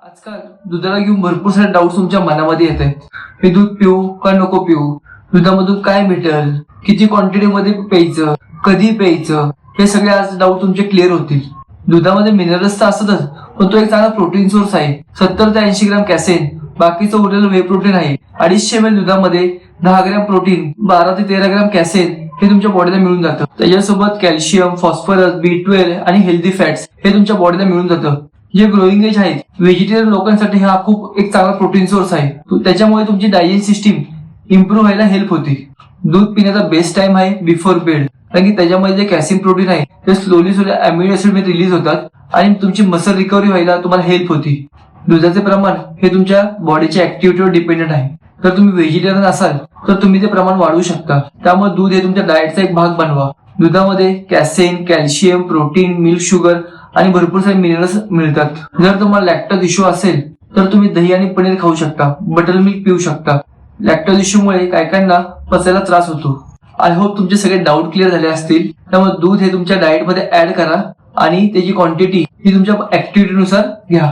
आजकाल दुधाला घेऊन भरपूर सारे डाऊट तुमच्या मनामध्ये येत आहेत. हे दूध पिऊ का नको पिऊ, दुधामधून काय भेटेल, किती क्वांटिटी मध्ये प्यायचं, कधी प्यायचं, हे सगळे आज डाऊट तुमचे क्लिअर होतील. दुधामध्ये मिनरल्स तर असतच, पण तो एक चांगला प्रोटीन सोर्स आहे. 70 ते 80 ग्रॅम कॅसेन, बाकीचं उरलेलं वे प्रोटीन आहे. 250 ml दुधामध्ये 10 ग्रॅम प्रोटीन, 12 ते 13 ग्रॅम कॅसेन हे तुमच्या बॉडीला मिळून जातं. त्याच्यासोबत कॅल्शियम, फॉस्फरस, B12 आणि हेल्दी फॅट्स हे तुमच्या बॉडीला मिळून जातं. जे ग्रोईंग एज आहेत व्हेजिटेरियन लोकांसाठी हा खूप एक चांगला प्रोटीन सोर्स आहे. त्याच्यामुळे तुमची डायजेस्ट सिस्टीम इम्प्रूव्ह व्हायला हेल्प होते. दूध पिण्याचा बेस्ट टाइम आहे बिफोर बेड, कारण की त्याच्यामध्ये जे कॅल्शियम प्रोटीन आहे ते स्लोली अमिनो ऍसिड मध्ये रिलीज होतात आणि तुमची मसल रिकव्हरी व्हायला तुम्हाला हेल्प होती. दुधाचे प्रमाण हे तुमच्या बॉडीच्या ऍक्टिव्हिटीवर डिपेंडेंट आहे. जर तुम्ही व्हेजिटेरियन असाल तर तुम्ही ते प्रमाण वाढवू शकता. त्यामुळे दूध हे तुमच्या डाएटचा एक भाग बनवा. दुधामध्ये कॅसेन, कॅल्शियम, प्रोटीन, मिल्क शुगर आणि भरपूर सारे मिनरल्स मिळतात. जर तुम्हाला लॅक्टोज इश्यू असेल तर तुम्ही दही आणि पनीर खाऊ शकता, बटर मिल्क पिऊ शकता. लॅक्टोज इश्यू मुळे काहींना पचायला त्रास होतो. आय होप तुमचे सगळे डाऊट क्लिअर झाले असतील. त्यामुळे दूध हे तुमच्या डाएट मध्ये ऍड करा आणि त्याची क्वांटिटी ही तुमच्या ऍक्टिव्हिटीनुसार घ्या.